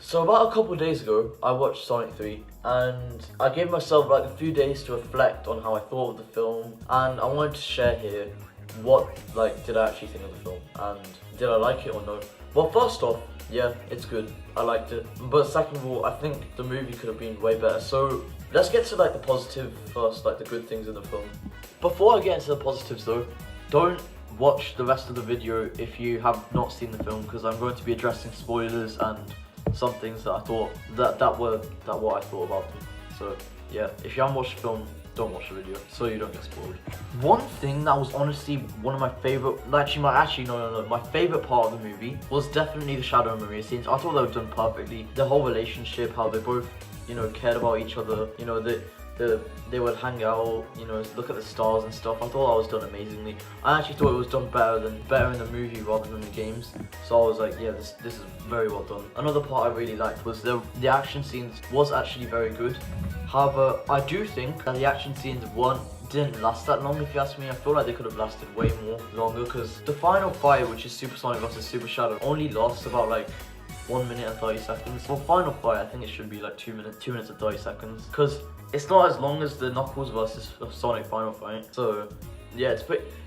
So about a couple of days ago, I watched Sonic 3 and I gave myself like a few days to reflect on how I thought of the film, and I wanted to share here what did I actually think of the film and did I like it or no. Well, first off, yeah, it's good. I liked it. But second of all, I think the movie could have been way better. So let's get to the positive first, the good things in the film. Before I get into the positives though, don't watch the rest of the video if you have not seen the film, because I'm going to be addressing spoilers and some things that I thought that were what I thought about them. So yeah, if you haven't watched the film, don't watch the video so you don't get spoiled. One thing that was honestly one of my favorite, my favorite part of the movie was definitely the Shadow and Maria scenes. I thought they were done perfectly. The whole relationship, how they both, cared about each other. They would hang out, look at the stars and stuff. I thought that was done amazingly. I actually thought it was done better in the movie rather than the games. So I was like, yeah, this is very well done. Another part I really liked was the action scenes was actually very good. However, I do think that the action scenes didn't last that long. If you ask me, I feel like they could have lasted way more longer, because the final fight, which is Supersonic versus Super Shadow, only lasts about 1 minute and 30 seconds. For final fight, I think it should be 2 minutes and 30 seconds, because it's not as long as the Knuckles versus Sonic final fight. So yeah,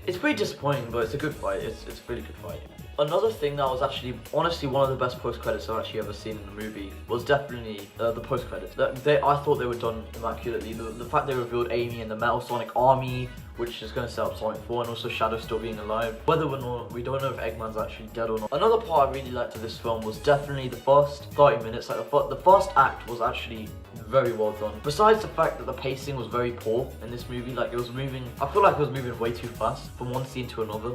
it's pretty disappointing, but it's a good fight. It's a really good fight. Another thing that was actually honestly one of the best post credits I've actually ever seen in the movie was definitely the post credits. I thought they were done immaculately. The fact they revealed Amy and the Metal Sonic army, which is going to set up Sonic 4, and also Shadow still being alive. Whether or not, we don't know if Eggman's actually dead or not. Another part I really liked of this film was definitely the first 30 minutes. The first act was actually very well done. Besides the fact that the pacing was very poor in this movie, it was moving, I feel like it was moving way too fast from one scene to another.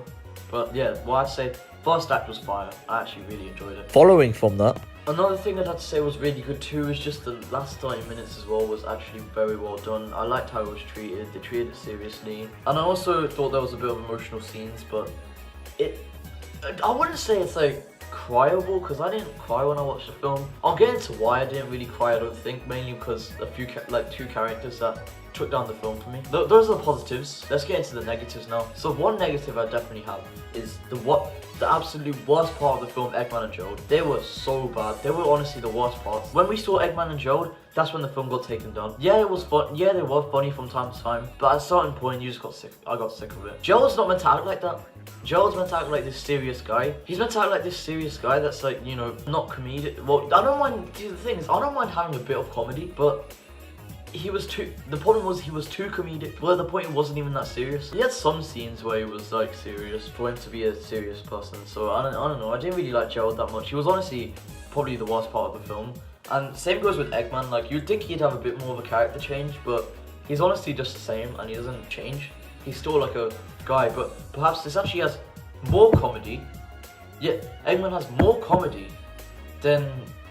But yeah, what I'd say, first act was fire. I actually really enjoyed it. Following from that, another thing I'd have to say was really good too is just the last 30 minutes as well was actually very well done. I liked how it was treated. They treated it seriously. And I also thought there was a bit of emotional scenes, but I wouldn't say it's cryable, because I didn't cry when I watched the film. I'll get into why I didn't really cry, I don't think, mainly because a few two characters that took down the film for me. Those are the positives. Let's get into the negatives now. So one negative I definitely have is the absolute worst part of the film, Eggman and Gerald. They were so bad. They were honestly the worst parts. When we saw Eggman and Gerald, that's when the film got taken down. Yeah, it was fun. Yeah, they were funny from time to time, but at a certain point, you just got sick. I got sick of it. Gerald's not meant to act like that. Gerald's meant to act like this serious guy. He's meant to act like this serious guy that's not comedic. Well, I don't mind. The thing is, I don't mind having a bit of comedy, but the problem was he was too comedic. Well, the point, it wasn't even that serious. He had some scenes where he was serious for him to be a serious person. So I don't know. I didn't really like Gerald that much. He was honestly probably the worst part of the film. And same goes with Eggman. You'd think he'd have a bit more of a character change, but he's honestly just the same and he doesn't change. He's still a guy, but perhaps this actually has more comedy. Yeah, Eggman has more comedy than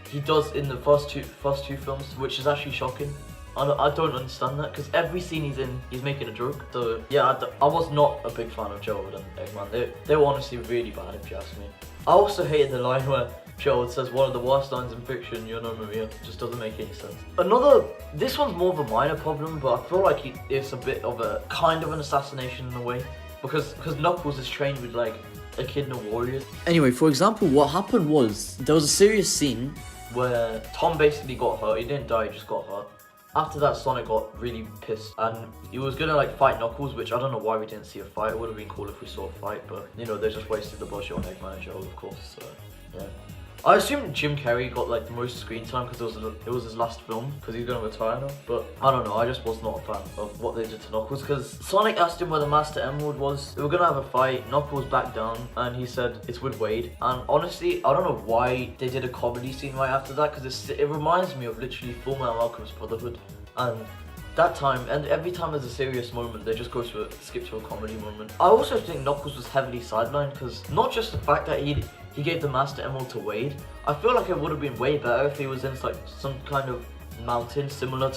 he does in the first two films, which is actually shocking. I don't understand that, because every scene he's in, he's making a joke. So yeah, I was not a big fan of Gerald and Eggman. They were honestly really bad, if you ask me. I also hated the line where Gerald says one of the worst lines in fiction, Maria. It just doesn't make any sense. This one's more of a minor problem, but I feel like it's a bit of a kind of an assassination in a way, because Knuckles is trained with Echidna warriors. anyway, for example, what happened was there was a serious scene Where Tom basically got hurt. He didn't die, he just got hurt. After that, Sonic got really pissed and he was gonna fight Knuckles, which I don't know why we didn't see a fight. It would have been cool if we saw a fight, but they just wasted the budget on Eggman and Gerald, of course. So yeah, I assume Jim Carrey got the most screen time because it was his last film, because he's gonna retire now. But I don't know, I just was not a fan of what they did to Knuckles, because Sonic asked him where the Master Emerald was. They were gonna have a fight. Knuckles backed down and he said it's with Wade. And honestly, I don't know why they did a comedy scene right after that, because it reminds me of literally Fullmetal Alchemist Brotherhood. And that time, and every time there's a serious moment, they just skip to a comedy moment. I also think Knuckles was heavily sidelined, because not just the fact that he gave the Master Emerald to Wade. I feel like it would have been way better if he was in some kind of mountain similar,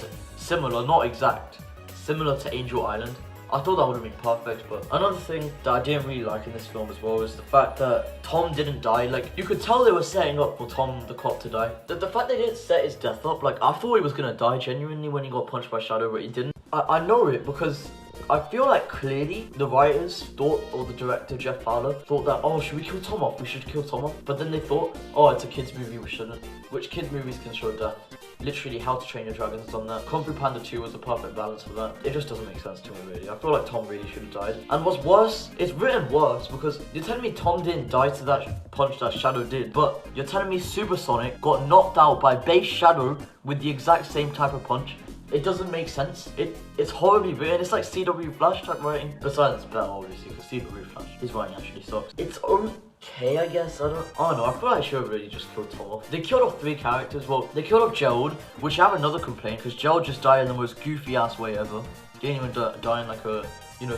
not exact, similar to Angel Island. I thought that would have been perfect. But another thing that I didn't really like in this film as well is the fact that Tom didn't die. You could tell they were setting up for Tom the cop to die. The fact they didn't set his death up, I thought he was gonna die genuinely when he got punched by Shadow, but he didn't. I know it because I feel like clearly the writers thought, or the director Jeff Fowler thought that, oh, should we kill Tom off? We should kill Tom off. But then they thought, oh, it's a kids movie, we shouldn't. Which kids movies can show death? Literally, How to Train Your Dragon's done that. Kung Fu Panda 2 was the perfect balance for that. It just doesn't make sense to me, really. I feel like Tom really should have died. And what's worse, it's written worse because you're telling me Tom didn't die to that punch that Shadow did, but you're telling me Supersonic got knocked out by base Shadow with the exact same type of punch. It doesn't make sense. It's horribly written. It's like CW Flash type writing. Besides, better obviously, because CW Flash, his writing actually sucks. It's okay, I guess. I don't know. I feel like I should have really just killed Tom off. They killed off 3 characters. Well, they killed off Gerald, which I have another complaint, because Gerald just died in the most goofy ass way ever. He didn't even die in like a,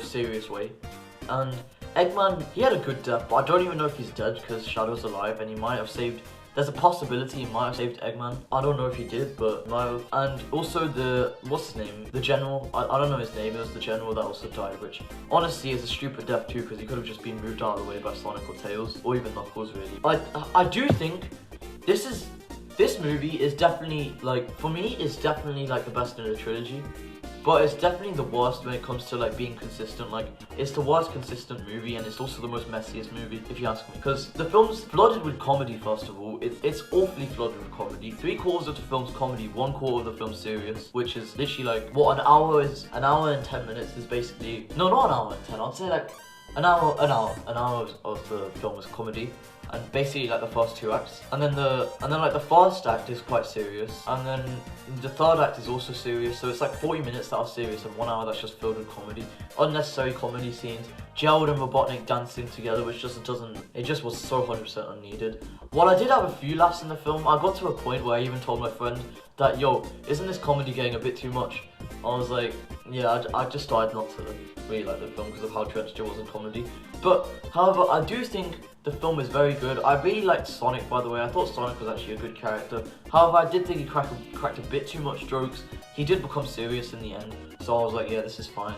serious way. And Eggman, he had a good death, but I don't even know if he's dead, because Shadow's alive, and he might have saved... There's a possibility he might have saved Eggman. I don't know if he did, but might have. And also what's his name? The general. I don't know his name. It was the general that also died, which honestly is a stupid death too, because he could have just been moved out of the way by Sonic or Tails, or even Knuckles really. I do think this movie is definitely, like, for me, it's definitely like the best in the trilogy. But it's definitely the worst when it comes to like being consistent. Like, it's the worst consistent movie, and it's also the most messiest movie, if you ask me. Because the film's flooded with comedy, first of all. It's awfully flooded with comedy. 3/4 of the film's comedy, 1/4 of the film's serious, which is literally like, what an hour and 10 minutes is basically, no, not an hour and 10, I'd say like an hour of the film is comedy. And basically like the first 2 acts, and then like the first act is quite serious, and then the third act is also serious. So it's like 40 minutes that are serious and 1 hour that's just filled with comedy, unnecessary comedy scenes, Gerald and Robotnik dancing together, which just was so 100% unneeded. While I did have a few laughs in the film, I got to a point where I even told my friend that, yo, isn't this comedy getting a bit too much? I was like, yeah, I just started not to really like the film because of how drenched it was in comedy. But however, I do think the film is very good. I really liked Sonic, by the way. I thought Sonic was actually a good character. However, I did think he cracked a bit too much jokes. He did become serious in the end, so I was like, yeah, this is fine.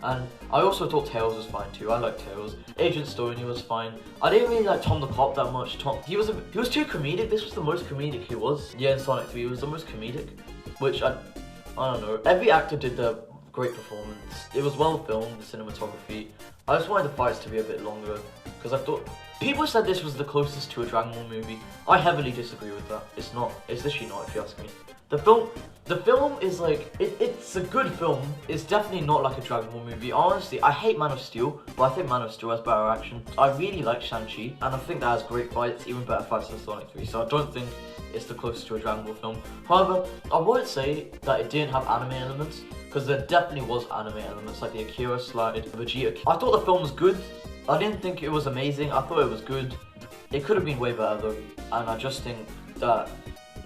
And I also thought Tails was fine too. I liked Tails. Agent Stoney was fine. I didn't really like Tom the Cop that much. He was too comedic. This was the most comedic he was. Yeah, in Sonic 3, he was the most comedic, which I don't know. Every actor did their great performance. It was well filmed, the cinematography. I just wanted the fights to be a bit longer, because I thought... People said this was the closest to a Dragon Ball movie. I heavily disagree with that. It's not. It's literally not, if you ask me. The film is like... It's a good film. It's definitely not like a Dragon Ball movie. Honestly, I hate Man of Steel, but I think Man of Steel has better action. I really like Shang-Chi, and I think that has great fights, even better fights than Sonic 3, so I don't think it's the closest to a Dragon Ball film. However, I won't say that it didn't have anime elements, because there definitely was anime elements, like the Akira slide, Vegeta. I thought the film was good. I didn't think it was amazing. I thought it was good. It could have been way better though, and I just think that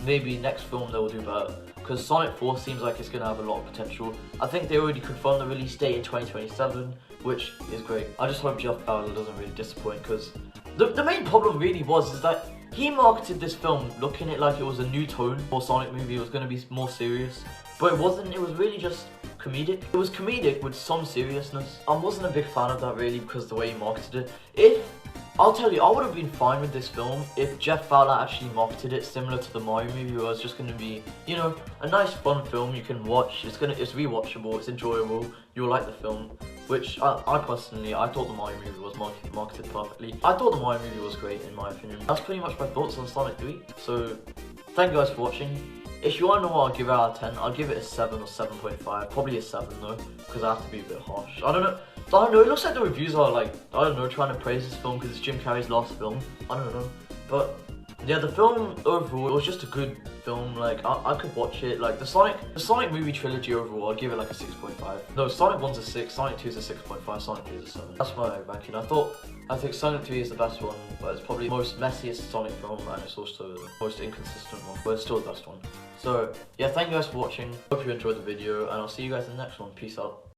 maybe next film they will do better, because Sonic 4 seems like it's going to have a lot of potential. I think they already confirmed the release date in 2027, which is great. I just hope Jeff Fowler doesn't really disappoint, because the main problem really is that he marketed this film looking at it like it was a new tone for Sonic movie. It was going to be more serious, but it wasn't. It was really just comedic. It was comedic with some seriousness. I wasn't a big fan of that really, because the way he marketed it. I'll tell you, I would have been fine with this film if Jeff Fowler actually marketed it similar to the Mario movie, where it's just going to be, a nice fun film you can watch. It's rewatchable, it's enjoyable, you'll like the film. Which I personally, I thought the Mario movie was marketed perfectly. I thought the Mario movie was great in my opinion. That's pretty much my thoughts on Sonic 3. So thank you guys for watching. If you want to know what I'll give it out of 10, I'll give it a 7 or 7.5. Probably a 7 though, because I have to be a bit harsh. I don't know, it looks like the reviews are like, I don't know, trying to praise this film because it's Jim Carrey's last film. I don't know. But yeah, the film overall, it was just a good film. Like, I could watch it. Like, the Sonic movie trilogy overall, I'd give it like a 6.5. No, Sonic 1's a 6, Sonic 2's a 6.5, Sonic 3 is a 7. That's my ranking. I think Sonic 3 is the best one, but it's probably the most messiest Sonic film, and it's also the most inconsistent one, but it's still the best one. So, yeah, thank you guys for watching. Hope you enjoyed the video, and I'll see you guys in the next one. Peace out.